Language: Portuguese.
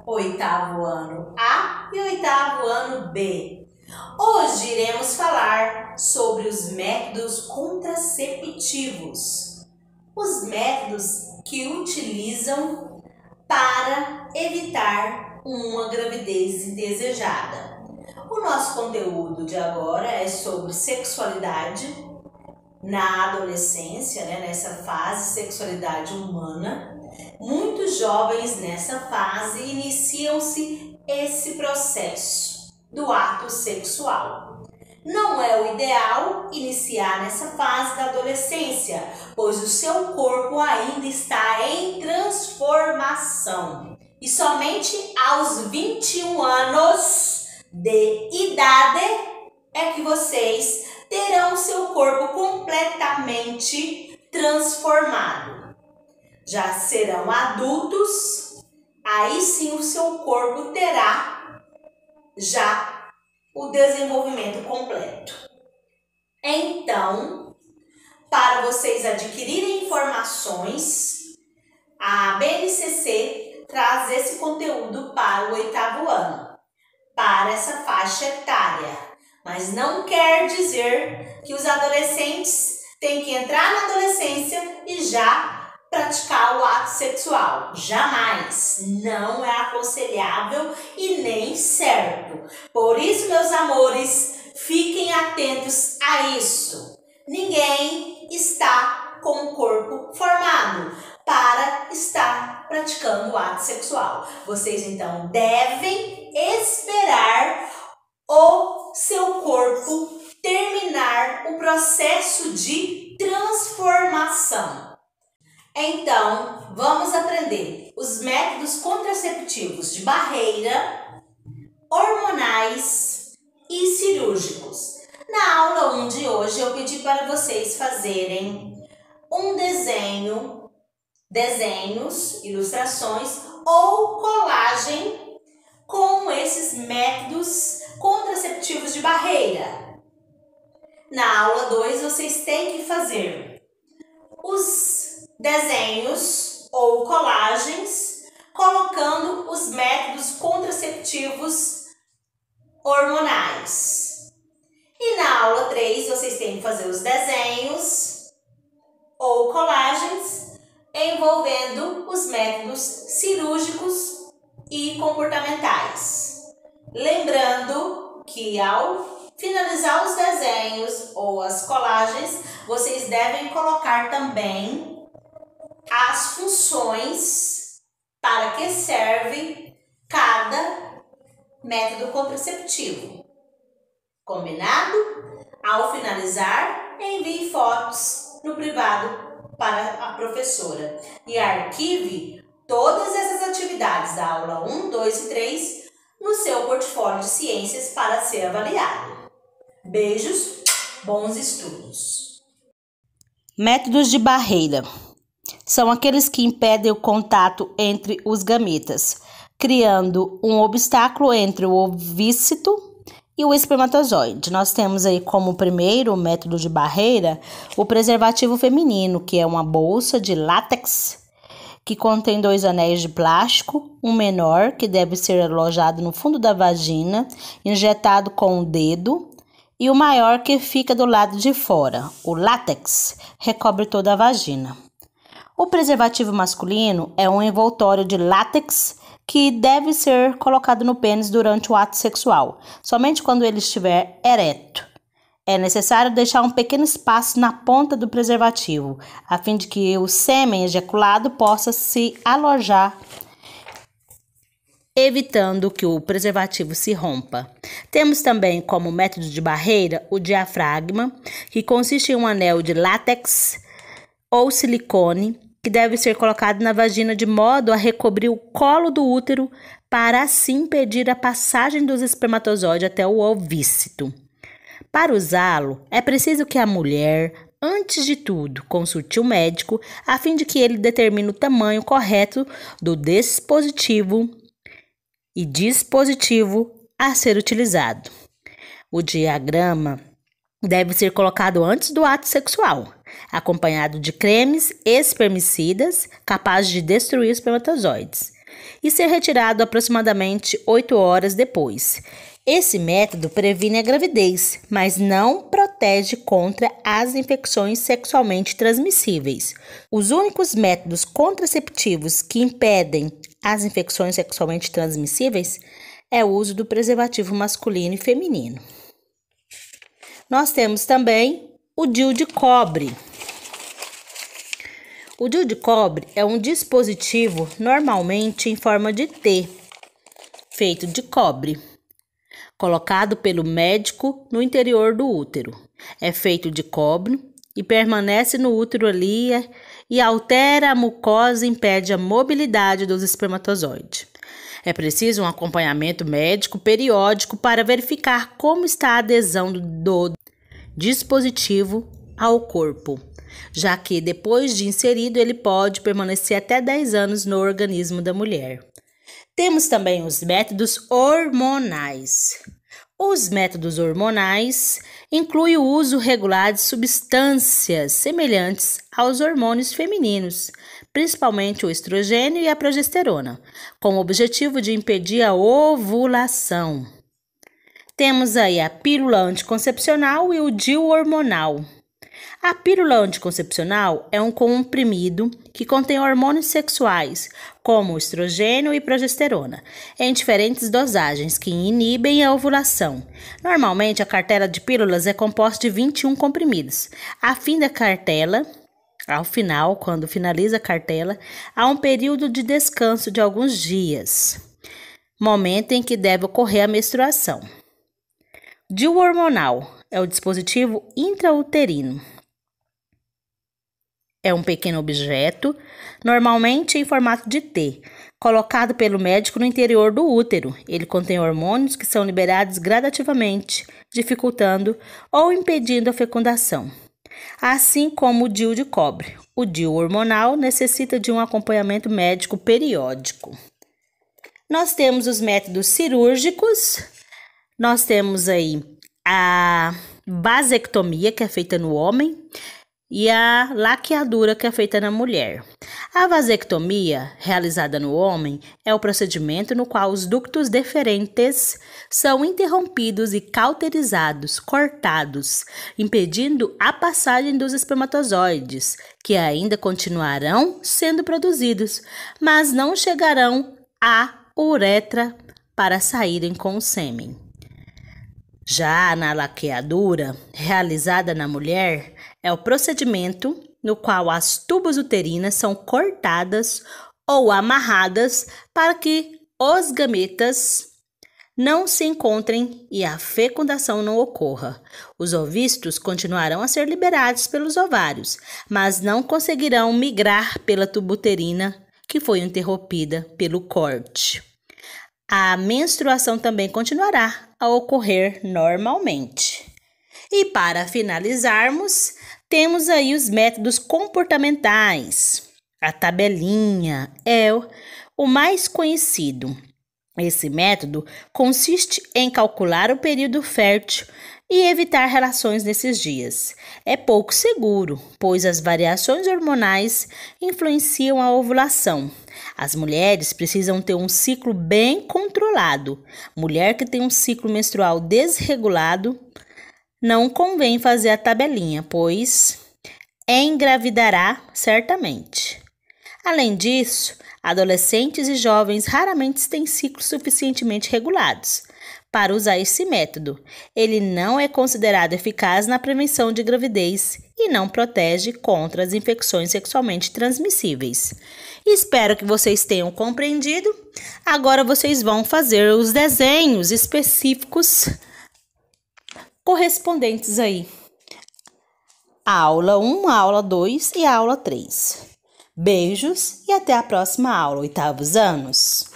oitavo ano A e oitavo ano B. Hoje iremos falar sobre os métodos contraceptivos, os métodos que utilizam para evitar uma gravidez indesejada. O nosso conteúdo de agora é sobre sexualidade na adolescência, nessa fase, sexualidade humana. Muitos jovens nessa fase iniciam-se esse processo do ato sexual. Não é o ideal iniciar nessa fase da adolescência, pois o seu corpo ainda está em transformação. E somente aos 21 anos de idade é que vocês terão seu corpo completamente transformado. Já serão adultos, aí sim o seu corpo terá já o desenvolvimento completo. Então, para vocês adquirirem informações, a BNCC traz esse conteúdo para o oitavo ano, para essa faixa etária. Mas não quer dizer que os adolescentes têm que entrar na adolescência e já praticar o ato sexual. Jamais. Não é aconselhável e nem certo. Por isso, meus amores, fiquem atentos a isso. Ninguém está com o corpo formado para estar praticando o ato sexual. Vocês, então, devem esperar o seu corpo terminar o processo de transformação. Então, vamos aprender os métodos contraceptivos de barreira, hormonais e cirúrgicos. Na aula 1 de hoje, eu pedi para vocês fazerem um desenhos, ilustrações ou colagem com esses métodos contraceptivos de barreira. Na aula 2, vocês têm que fazer os desenhos ou colagens colocando os métodos contraceptivos hormonais. E na aula 3, vocês têm que fazer os desenhos ou colagens envolvendo os métodos cirúrgicos e comportamentais. Lembrando que ao finalizar os desenhos ou as colagens, vocês devem colocar também as funções para que serve cada método contraceptivo. Combinado? Ao finalizar, envie fotos no privado para a professora e arquive todas essas atividades da aula 1, 2 e 3 no seu portfólio de ciências para ser avaliado. Beijos, bons estudos! Métodos de barreira são aqueles que impedem o contato entre os gametas, criando um obstáculo entre o ovícito e o espermatozoide. Nós temos aí como primeiro método de barreira o preservativo feminino, que é uma bolsa de látex que contém 2 anéis de plástico, um menor que deve ser alojado no fundo da vagina, injetado com o dedo, e o maior que fica do lado de fora. O látex recobre toda a vagina. O preservativo masculino é um envoltório de látex que deve ser colocado no pênis durante o ato sexual, somente quando ele estiver ereto. É necessário deixar um pequeno espaço na ponta do preservativo, a fim de que o sêmen ejaculado possa se alojar, evitando que o preservativo se rompa. Temos também como método de barreira o diafragma, que consiste em um anel de látex ou silicone, que deve ser colocado na vagina de modo a recobrir o colo do útero para assim impedir a passagem dos espermatozoides até o ovícito. Para usá-lo, é preciso que a mulher, antes de tudo, consulte o médico a fim de que ele determine o tamanho correto do dispositivo a ser utilizado. O diagrama deve ser colocado antes do ato sexual, acompanhado de cremes espermicidas capazes de destruir os espermatozoides. e ser retirado aproximadamente 8 horas depois. Esse método previne a gravidez, mas não protege contra as infecções sexualmente transmissíveis. Os únicos métodos contraceptivos que impedem as infecções sexualmente transmissíveis é o uso do preservativo masculino e feminino. Nós temos também o DIU de cobre. O DIU de cobre é um dispositivo normalmente em forma de T, feito de cobre, colocado pelo médico no interior do útero. É feito de cobre e permanece no útero ali e altera a mucosa e impede a mobilidade dos espermatozoides. É preciso um acompanhamento médico periódico para verificar como está a adesão do dispositivo ao corpo, já que depois de inserido ele pode permanecer até 10 anos no organismo da mulher. Temos também os métodos hormonais. Os métodos hormonais incluem o uso regular de substâncias semelhantes aos hormônios femininos, principalmente o estrogênio e a progesterona, com o objetivo de impedir a ovulação. Temos aí a pílula anticoncepcional e o DIU hormonal. A pílula anticoncepcional é um comprimido que contém hormônios sexuais, como estrogênio e progesterona, em diferentes dosagens que inibem a ovulação. Normalmente, a cartela de pílulas é composta de 21 comprimidos. Ao final, quando finaliza a cartela, há um período de descanso de alguns dias, momento em que deve ocorrer a menstruação. DIU hormonal é o dispositivo intrauterino. É um pequeno objeto, normalmente em formato de T, colocado pelo médico no interior do útero. Ele contém hormônios que são liberados gradativamente, dificultando ou impedindo a fecundação. Assim como o DIU de cobre. O DIU hormonal necessita de um acompanhamento médico periódico. Nós temos os métodos cirúrgicos. Nós temos aí a vasectomia, que é feita no homem, e a laqueadura, que é feita na mulher. A vasectomia, realizada no homem, é o procedimento no qual os ductos deferentes são interrompidos e cauterizados, cortados, impedindo a passagem dos espermatozoides, que ainda continuarão sendo produzidos, mas não chegarão à uretra para saírem com o sêmen. Já na laqueadura, realizada na mulher, é o procedimento no qual as tubas uterinas são cortadas ou amarradas para que os gametas não se encontrem e a fecundação não ocorra. Os ovícitos continuarão a ser liberados pelos ovários, mas não conseguirão migrar pela tuba uterina que foi interrompida pelo corte. A menstruação também continuará a ocorrer normalmente. E para finalizarmos, temos aí os métodos comportamentais. A tabelinha é o mais conhecido. Esse método consiste em calcular o período fértil e evitar relações nesses dias. É pouco seguro, pois as variações hormonais influenciam a ovulação. As mulheres precisam ter um ciclo bem controlado. Mulher que tem um ciclo menstrual desregulado, não convém fazer a tabelinha, pois engravidará certamente. Além disso, adolescentes e jovens raramente têm ciclos suficientemente regulados para usar esse método. Ele não é considerado eficaz na prevenção de gravidez e não protege contra as infecções sexualmente transmissíveis. Espero que vocês tenham compreendido. Agora vocês vão fazer os desenhos específicos correspondentes aí. A aula 1, a aula 2 e a aula 3. Beijos e até a próxima aula, oitavos anos!